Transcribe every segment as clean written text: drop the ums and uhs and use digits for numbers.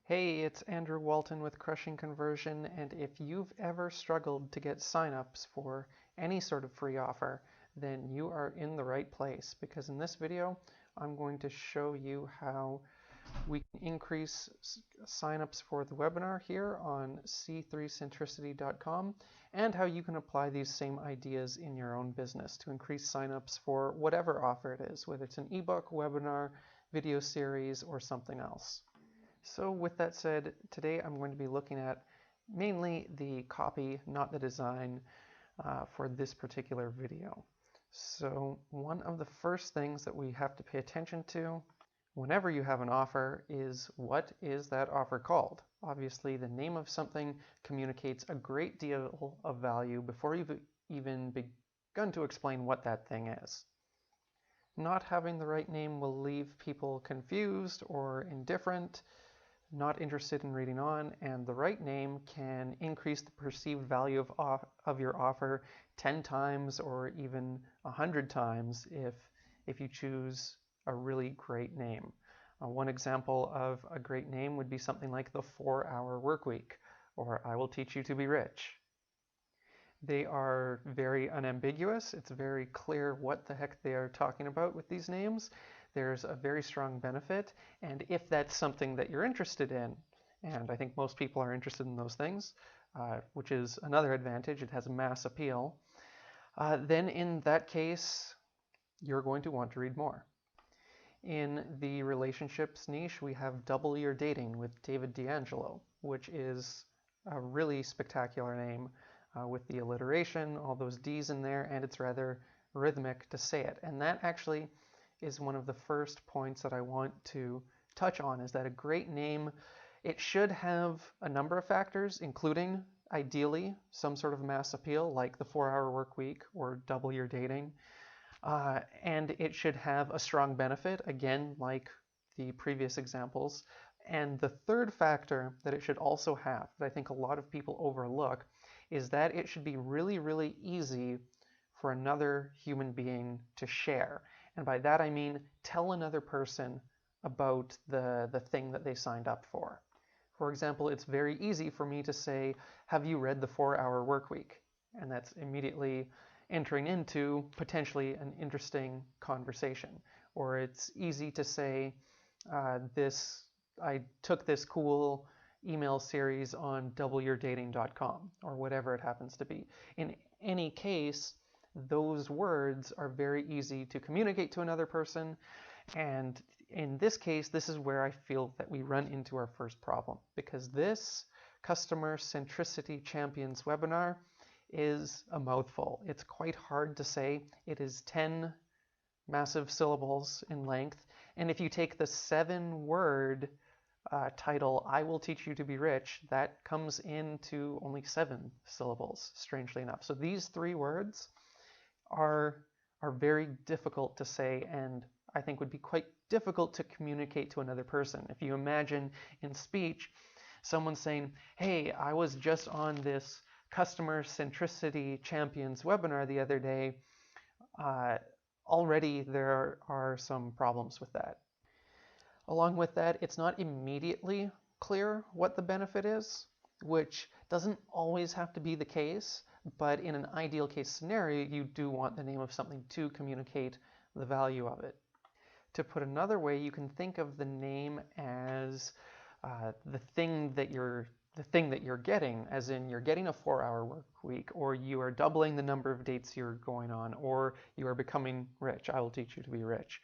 Hey, it's Andrew Walton with Crushing Conversion, and if you've ever struggled to get signups for any sort of free offer, then you are in the right place, because in this video, I'm going to show you how we can increase signups for the webinar here on c3centricity.com, and how you can apply these same ideas in your own business to increase signups for whatever offer it is, whether it's an ebook, webinar, video series, or something else. So with that said, today I'm going to be looking at mainly the copy, not the design, for this particular video. So one of the first things that we have to pay attention to whenever you have an offer is, what is that offer called? Obviously, the name of something communicates a great deal of value before you've even begun to explain what that thing is. Not having the right name will leave people confused or indifferent, not interested in reading on, and the right name can increase the perceived value of your offer 10 times or even 100 times if you choose a really great name. One example of a great name would be something like the 4-Hour Workweek, or I Will Teach You to Be Rich. They are very unambiguous. It's very clear what the heck they are talking about with these names. There's a very strong benefit, and if that's something that you're interested in, and I think most people are interested in those things, which is another advantage, it has mass appeal, then in that case, you're going to want to read more. In the relationships niche, we have Double Your Dating with David D'Angelo, which is a really spectacular name with the alliteration, all those D's in there, and it's rather rhythmic to say it. And that actually is one of the first points that I want to touch on, is that a great name, it should have a number of factors, including ideally some sort of mass appeal like the 4-Hour Workweek or Double Your Dating. And it should have a strong benefit, again, like the previous examples. And the third factor that it should also have, that I think a lot of people overlook, is that it should be really, really easy for another human being to share. And by that I mean tell another person about the thing that they signed up for. For example, it's very easy for me to say, have you read the 4-Hour Workweek? And that's immediately entering into potentially an interesting conversation. Or it's easy to say, I took this cool email series on doubleyourdating.com, or whatever it happens to be. In any case, those words are very easy to communicate to another person, and in this case, this is where I feel that we run into our first problem, because this Customer Centricity Champions webinar is a mouthful. It's quite hard to say. It is 10 massive syllables in length, and if you take the 7-word title, I Will Teach You to Be Rich, that comes into only 7 syllables, strangely enough. So these 3 words are very difficult to say, and I think would be quite difficult to communicate to another person. If you imagine in speech someone saying, hey, I was just on this Customer Centricity Champions webinar the other day, already there are some problems with that. Along with that, it's not immediately clear what the benefit is, which doesn't always have to be the case, but in an ideal case scenario, you do want the name of something to communicate the value of it. To put another way, you can think of the name as the thing that you're getting, as in you're getting a 4-hour work week, or you are doubling the number of dates you're going on, or you are becoming rich. I will teach you to be rich.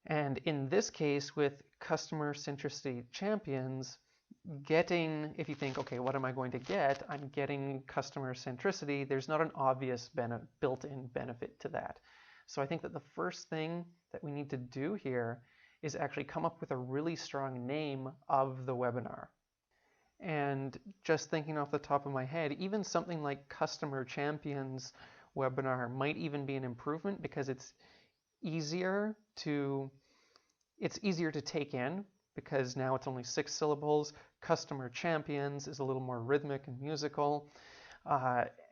And in this case, with Customer Centricity Champions, if you think, okay, what am I going to get? I'm getting customer centricity. There's not an obvious built-in benefit to that. So I think that the first thing that we need to do here is actually come up with a really strong name of the webinar. And just thinking off the top of my head, even something like Customer Champions webinar might even be an improvement, because it's easier to take in, because now it's only 6 syllables. Customer Champions is a little more rhythmic and musical,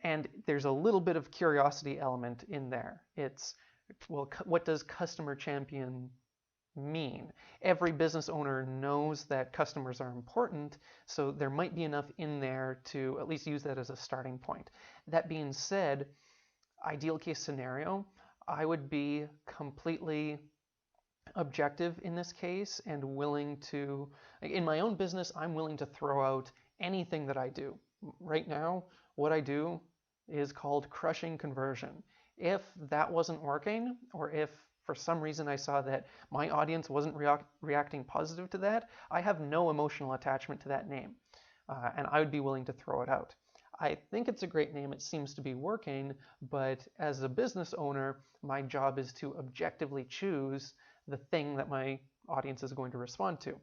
and there's a little bit of curiosity element in there. It's, well, what does Customer Champion mean? Every business owner knows that customers are important, so there might be enough in there to at least use that as a starting point. That being said, ideal case scenario, I would be completely objective in this case and willing to, in my own business, I'm willing to throw out anything that I do. Right now, what I do is called crushing conversion. If that wasn't working, or if for some reason I saw that my audience wasn't reacting positive to that, I have no emotional attachment to that name, and I would be willing to throw it out. I think it's a great name. It seems to be working, but as a business owner, my job is to objectively choose the thing that my audience is going to respond to.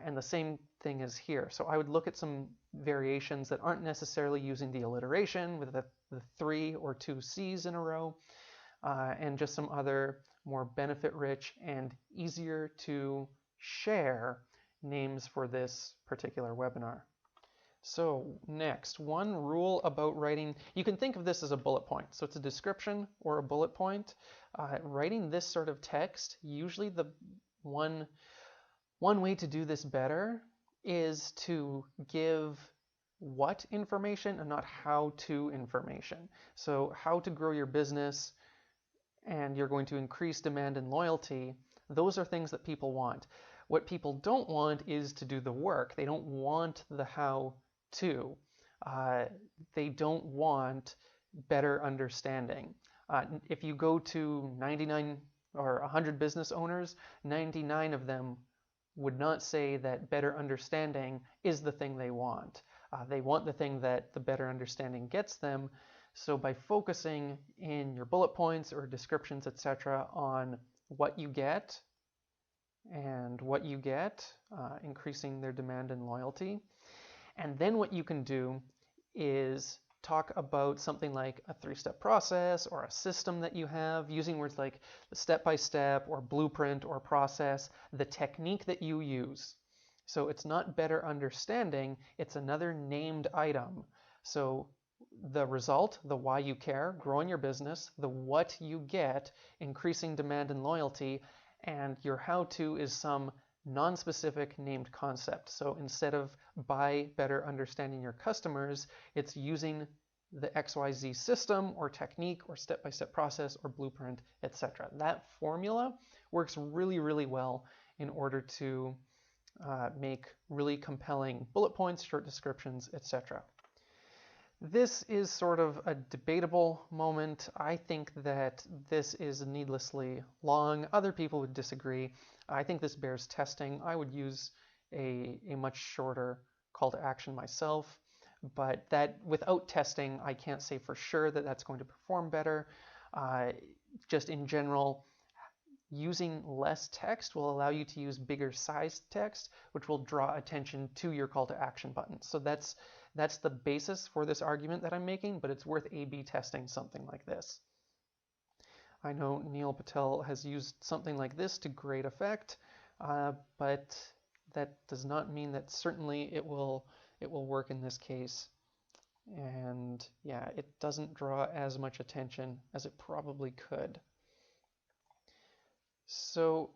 And the same thing is here. So I would look at some variations that aren't necessarily using the alliteration with the 3 or 2 C's in a row, and just some other more benefit-rich and easier to share names for this particular webinar. So next, one rule about writing, you can think of this as a bullet point. So it's a description or a bullet point. Writing this sort of text, usually the one way to do this better is to give what information and not how to information. So how to grow your business and you're going to increase demand and loyalty, those are things that people want. What people don't want is to do the work. They don't want the how to. They don't want better understanding. If you go to 99 or 100 business owners, 99 of them would not say that better understanding is the thing they want. They want the thing that the better understanding gets them. So by focusing in your bullet points or descriptions, etc., on what you get and what you get, increasing their demand and loyalty. And then what you can do is talk about something like a 3-step process or a system that you have, using words like the step-by-step or blueprint or process, the technique that you use. So it's not better understanding, it's another named item. So the result, the why you care, growing your business, the what you get, increasing demand and loyalty, and your how-to is some non-specific named concept. So instead of by better understanding your customers, it's using the XYZ system or technique or step-by-step process or blueprint, etc. That formula works really, really well in order to make really compelling bullet points, short descriptions, etc. This is sort of a debatable moment. I think that this is needlessly long. Other people would disagree. I think this bears testing. I would use a much shorter call to action myself, but that without testing, I can't say for sure that that's going to perform better. Just in general, using less text will allow you to use bigger sized text, which will draw attention to your call to action button. So that's the basis for this argument that I'm making, but it's worth A/B testing something like this. I know Neil Patel has used something like this to great effect, but that does not mean that certainly it will work in this case. And yeah, it doesn't draw as much attention as it probably could. So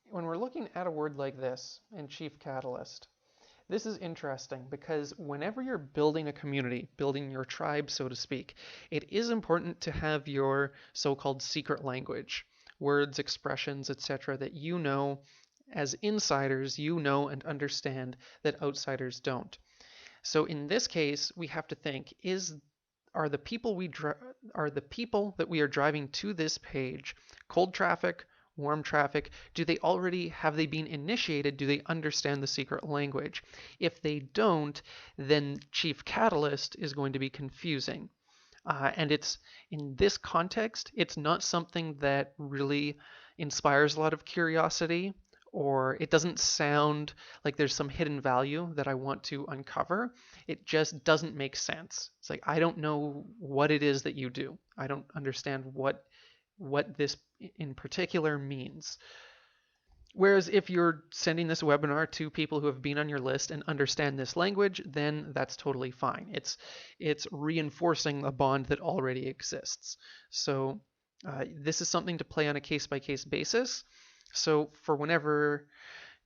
when we're looking at a word like this in Chief Catalyst, this is interesting because whenever you're building a community, building your tribe, so to speak, it is important to have your so-called secret language, words, expressions, etc., that you know as insiders, you know and understand that outsiders don't. So in this case, we have to think, are the people that we are driving to this page cold traffic, warm traffic? Have they been initiated? Do they understand the secret language? If they don't, then Chief Catalyst is going to be confusing. And it's in this context, it's not something that really inspires a lot of curiosity, or it doesn't sound like there's some hidden value that I want to uncover. It just doesn't make sense. It's like, I don't know what it is that you do. I don't understand what this in particular means. Whereas if you're sending this webinar to people who have been on your list and understand this language, then that's totally fine. It's reinforcing a bond that already exists. So this is something to play on a case-by-case basis. So for whenever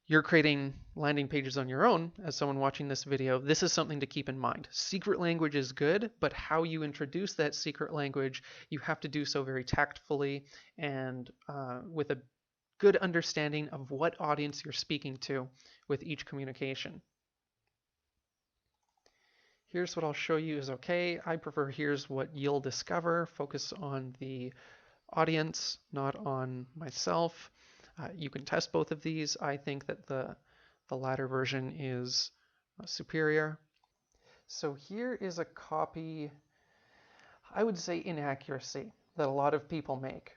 you're creating landing pages on your own, as someone watching this video, this is something to keep in mind. Secret language is good, but how you introduce that secret language, you have to do so very tactfully and with a good understanding of what audience you're speaking to with each communication. Here's what I'll show you is okay. I prefer here's what you'll discover. Focus on the audience, not on myself. You can test both of these. I think that the latter version is superior. So here is a copy, I would say inaccuracy that a lot of people make.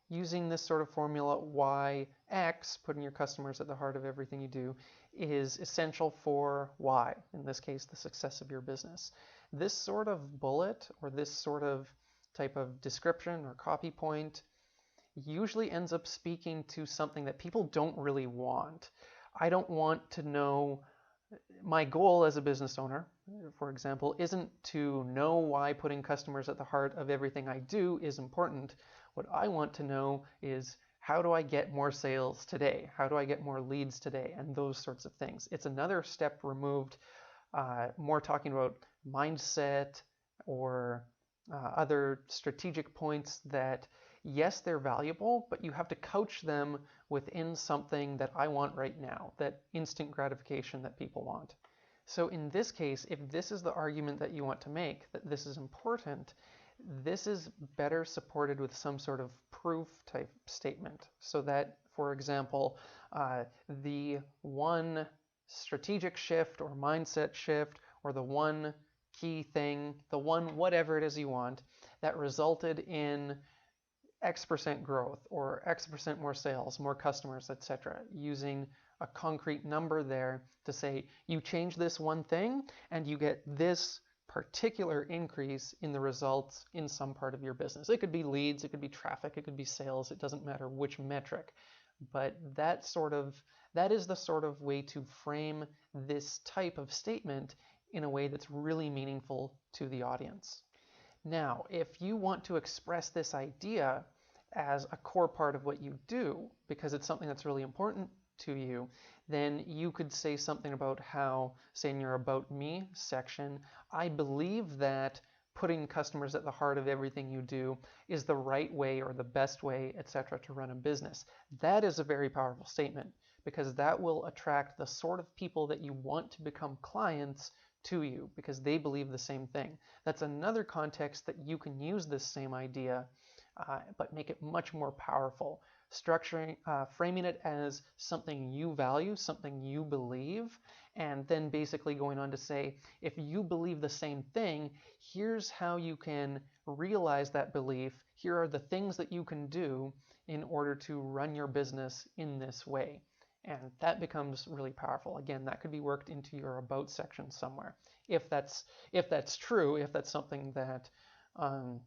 Using this sort of formula, YX, putting your customers at the heart of everything you do, is essential for Y, in this case, the success of your business. This sort of bullet or this sort of type of description or copy point usually ends up speaking to something that people don't really want. I don't want to know, my goal as a business owner, for example, isn't to know why putting customers at the heart of everything I do is important. What I want to know is how do I get more sales today? How do I get more leads today? And those sorts of things. It's another step removed, more talking about mindset or other strategic points that, yes, they're valuable, but you have to couch them within something that I want right now, that instant gratification that people want. So in this case, if this is the argument that you want to make, that this is important, this is better supported with some sort of proof type statement. So that, for example, the one strategic shift or mindset shift or the one key thing, the one whatever it is you want, that resulted in X% growth or X% more sales, more customers, etc. Using a concrete number there to say you change this one thing and you get this particular increase in the results in some part of your business. It could be leads, it could be traffic, it could be sales, it doesn't matter which metric. But that is the sort of way to frame this type of statement in a way that's really meaningful to the audience. Now, if you want to express this idea as a core part of what you do, because it's something that's really important to you, then you could say something about how, say in your About Me section, I believe that putting customers at the heart of everything you do is the right way or the best way, etc., to run a business. That is a very powerful statement because that will attract the sort of people that you want to become clients to you because they believe the same thing. That's another context that you can use this same idea, but make it much more powerful. Framing it as something you value, something you believe, and then basically going on to say, if you believe the same thing, here's how you can realize that belief. Here are the things that you can do in order to run your business in this way. And that becomes really powerful. Again, that could be worked into your About section somewhere. If that's true, if that's something that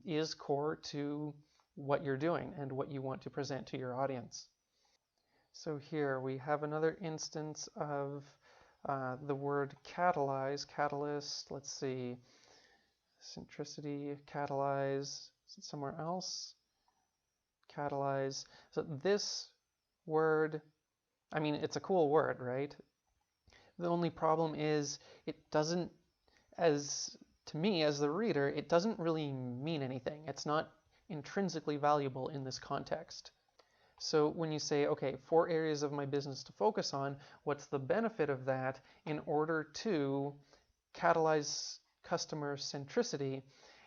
is core to what you're doing and what you want to present to your audience. So here we have another instance of the word catalyze, catalyst, let's see, centricity, catalyze, is it somewhere else? Catalyze. So this word, I mean, it's a cool word, right? The only problem is it doesn't, as to me as the reader, it doesn't really mean anything. It's not intrinsically valuable in this context. So when you say, okay, 4 areas of my business to focus on, what's the benefit of that in order to catalyze customer centricity?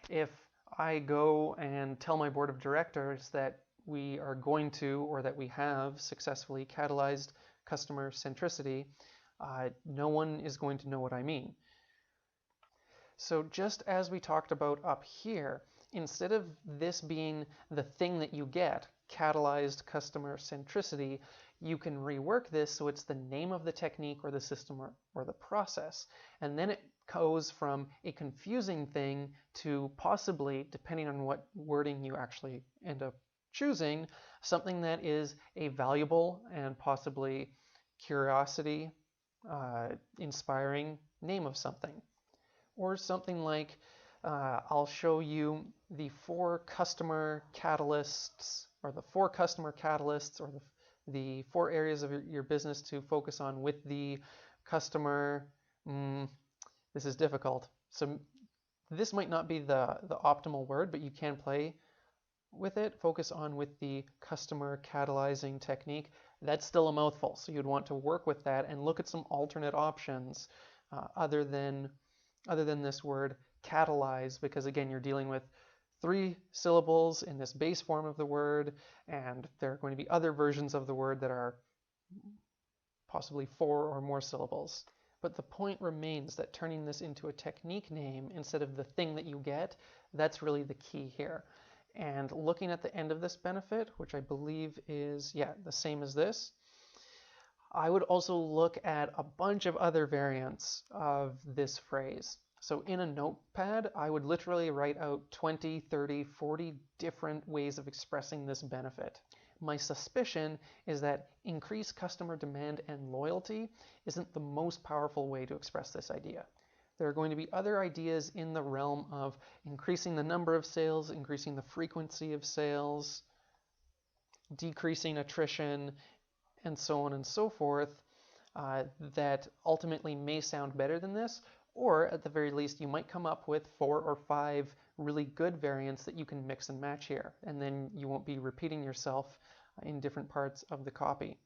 If I go and tell my board of directors that we are going to, or that we have successfully catalyzed customer centricity, no one is going to know what I mean. So just as we talked about up here, instead of this being the thing that you get, catalyzed customer centricity, you can rework this so it's the name of the technique or the system or the process. And then it goes from a confusing thing to possibly, depending on what wording you actually end up choosing, something that is a valuable and possibly curiosity inspiring name of something. Or something like, I'll show you the 4 customer catalysts or the 4 customer catalysts, or the 4 areas of your business to focus on with the customer. This is difficult. So this might not be the optimal word, but you can play with it. Focus on with the customer catalyzing technique. That's still a mouthful, so you'd want to work with that and look at some alternate options other than this word catalyze, because again, you're dealing with 3 syllables in this base form of the word, and there are going to be other versions of the word that are possibly 4 or more syllables. But the point remains that turning this into a technique name instead of the thing that you get, that's really the key here. And looking at the end of this benefit, which I believe is, the same as this, I would also look at a bunch of other variants of this phrase. So in a notepad, I would literally write out 20, 30, 40 different ways of expressing this benefit. My suspicion is that increased customer demand and loyalty isn't the most powerful way to express this idea. There are going to be other ideas in the realm of increasing the number of sales, increasing the frequency of sales, decreasing attrition, and so on and so forth, that ultimately may sound better than this, or at the very least, you might come up with 4 or 5 really good variants that you can mix and match here, and then you won't be repeating yourself in different parts of the copy.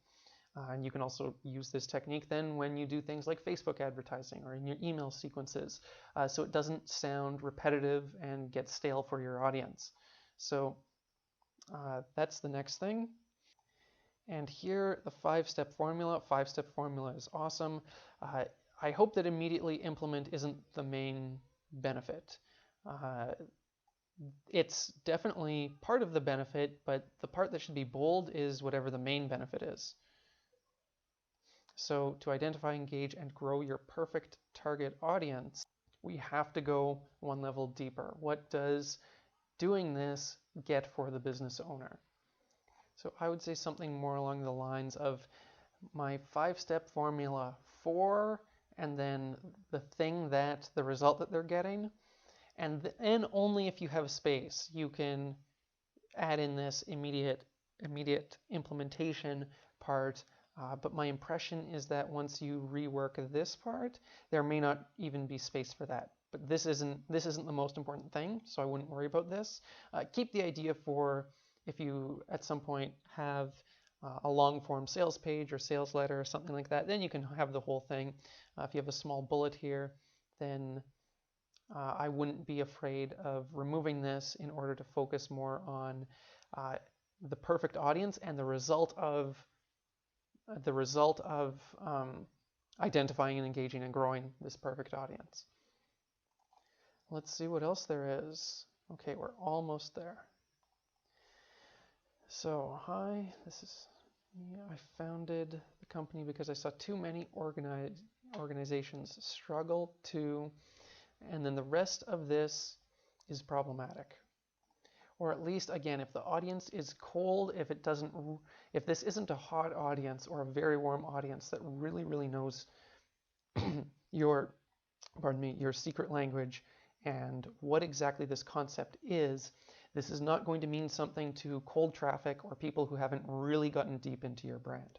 And you can also use this technique then when you do things like Facebook advertising or in your email sequences, so it doesn't sound repetitive and get stale for your audience. So that's the next thing. And here, the 5-step formula. 5-step formula is awesome. I hope that immediately implement isn't the main benefit. It's definitely part of the benefit, but the part that should be bold is whatever the main benefit is. So to identify, engage, and grow your perfect target audience, we have to go one level deeper. What does doing this get for the business owner? So I would say something more along the lines of my 5-step formula for, and then the thing that, the result that they're getting. And then only if you have space, you can add in this immediate implementation part. But my impression is that once you rework this part, there may not even be space for that. But this isn't the most important thing, so I wouldn't worry about this. Keep the idea for if you at some point have a long form sales page or sales letter or something like that, then you can have the whole thing. If you have a small bullet here, then I wouldn't be afraid of removing this in order to focus more on the perfect audience and the result of identifying and engaging and growing this perfect audience. Let's see what else there is. Okay, we're almost there. So, hi, this is me. I founded the company because I saw too many organizations struggle to, and then the rest of this is problematic. Or at least, again, if the audience is cold, if this isn't a hot audience or a very warm audience that really, really knows your secret language and what exactly this concept is, this is not going to mean something to cold traffic or people who haven't really gotten deep into your brand.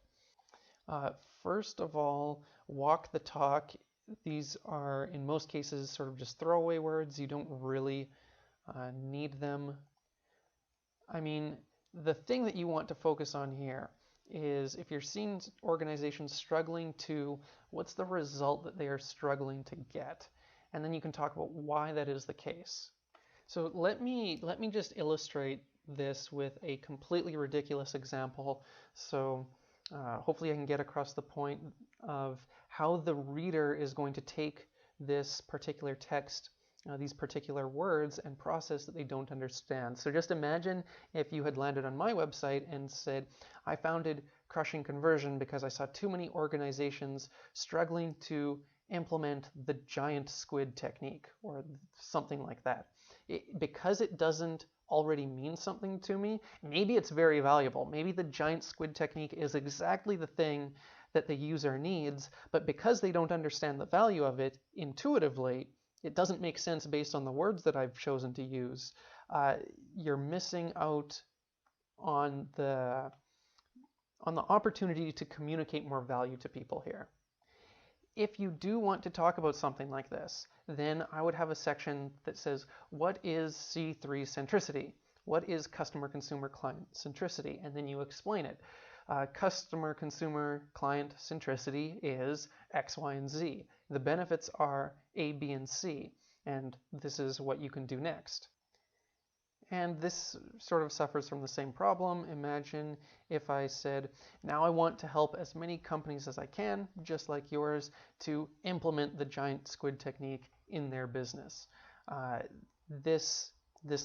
First of all, walk the talk. These are, in most cases, sort of just throwaway words. You don't really need them. I mean, the thing that you want to focus on here is if you're seeing organizations struggling to, what's the result that they are struggling to get? And then you can talk about why that is the case. So let me just illustrate this with a completely ridiculous example. So hopefully I can get across the point of how the reader is going to take this particular text, these particular words, and process that they don't understand. So just imagine if you had landed on my website and said, I founded Crushing Conversion because I saw too many organizations struggling to implement the giant squid technique or something like that. Because it doesn't already mean something to me, maybe it's very valuable. Maybe the giant squid technique is exactly the thing that the user needs, but because they don't understand the value of it intuitively, it doesn't make sense based on the words that I've chosen to use. You're missing out on the opportunity to communicate more value to people here. If you do want to talk about something like this, then I would have a section that says, what is C3 centricity? What is customer, consumer, client centricity? And then you explain it. Customer, consumer, client centricity is X, Y, and Z. The benefits are A, B, and C, and this is what you can do next. And this sort of suffers from the same problem. Imagine if I said, now I want to help as many companies as I can, just like yours, to implement the giant squid technique in their business. This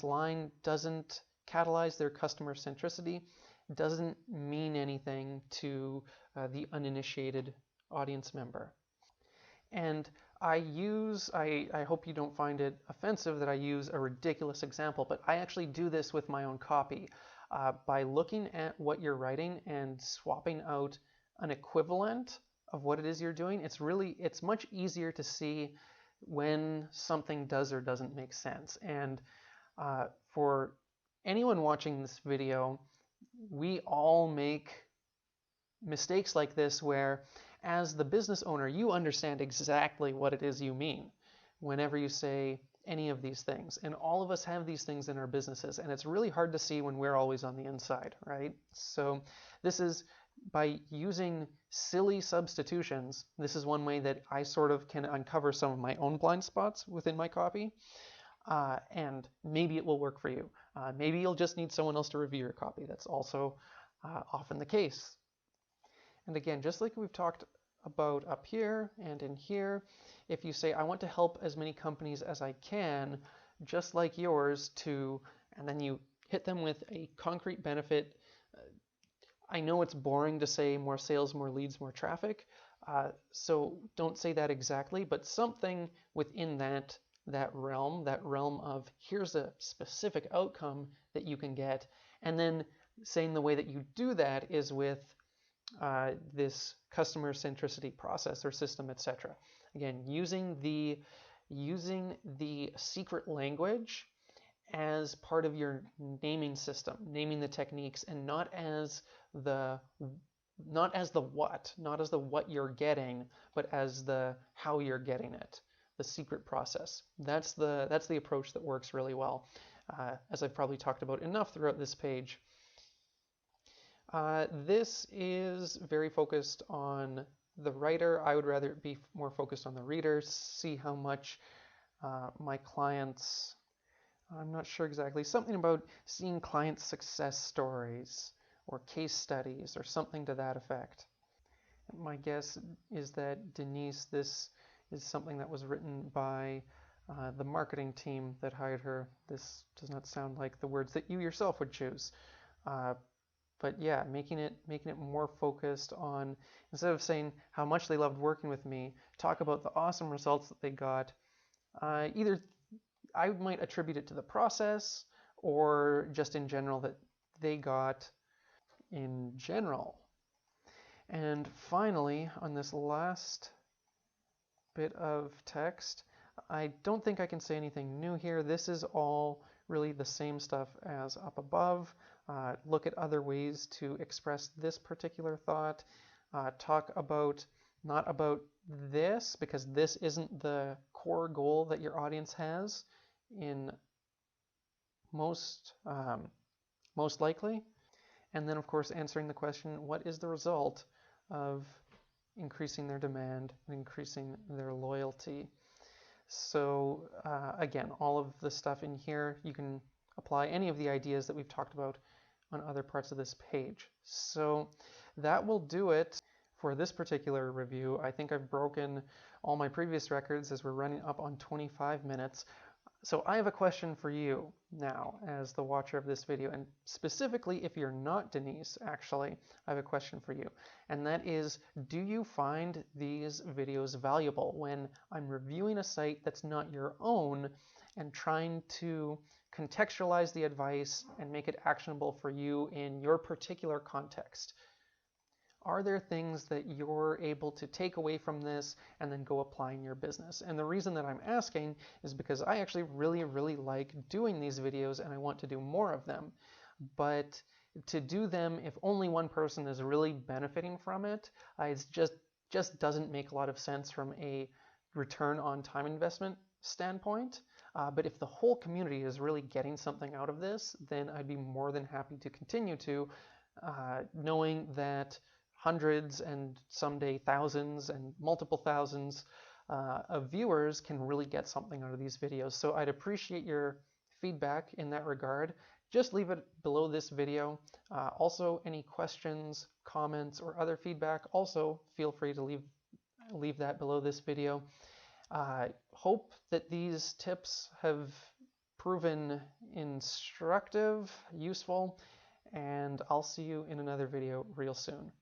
line doesn't catalyze their customer centricity, doesn't mean anything to the uninitiated audience member. And I hope you don't find it offensive that I use a ridiculous example, but I actually do this with my own copy. By looking at what you're writing and swapping out an equivalent of what it is you're doing, it's much easier to see when something does or doesn't make sense. And for anyone watching this video, we all make mistakes like this where, as the business owner, you understand exactly what it is you mean whenever you say any of these things. And all of us have these things in our businesses, and it's really hard to see when we're always on the inside, right? So this is, by using silly substitutions, this is one way that I sort of can uncover some of my own blind spots within my copy. And maybe it will work for you. Maybe you'll just need someone else to review your copy. That's also often the case. And again, just like we've talked about up here and in here, if you say, I want to help as many companies as I can, just like yours, and then you hit them with a concrete benefit. I know it's boring to say more sales, more leads, more traffic, so don't say that exactly, but something within that realm of here's a specific outcome that you can get, and then saying the way that you do that is with this customer centricity process or system, etc. Again, using the secret language as part of your naming system, naming the techniques, and not as the what you're getting, but as the how you're getting it, the secret process. That's the approach that works really well, as I've probably talked about enough throughout this page. This is very focused on the writer. I would rather it be more focused on the reader, see how much my clients, I'm not sure exactly, something about seeing client success stories or case studies or something to that effect. My guess is that Denise, this is something that was written by the marketing team that hired her. This does not sound like the words that you yourself would choose. But yeah, making it more focused on, instead of saying how much they loved working with me, talk about the awesome results that they got. Either I might attribute it to the process or just in general that they got in general. And finally, on this last bit of text, I don't think I can say anything new here. This is all really the same stuff as up above. Look at other ways to express this particular thought. Talk about, not about this, because this isn't the core goal that your audience has in most likely. And then, of course, answering the question, what is the result of increasing their demand and increasing their loyalty? So again, all of the stuff in here, you can apply any of the ideas that we've talked about on other parts of this page. So that will do it for this particular review. I think I've broken all my previous records as we're running up on 25 minutes. So I have a question for you now as the watcher of this video, and specifically if you're not Denise, actually, I have a question for you. And that is, do you find these videos valuable when I'm reviewing a site that's not your own and trying to contextualize the advice and make it actionable for you in your particular context? Are there things that you're able to take away from this and then go apply in your business? And the reason that I'm asking is because I actually really like doing these videos and I want to do more of them. But to do them if only one person is really benefiting from it, it just doesn't make a lot of sense from a return on time investment standpoint. But if the whole community is really getting something out of this, then I'd be more than happy to continue to, knowing that hundreds and someday thousands and multiple thousands of viewers can really get something out of these videos. So I'd appreciate your feedback in that regard. Just leave it below this video. Also, any questions, comments, or other feedback, also feel free to leave that below this video. Hope that these tips have proven instructive, useful, and I'll see you in another video real soon.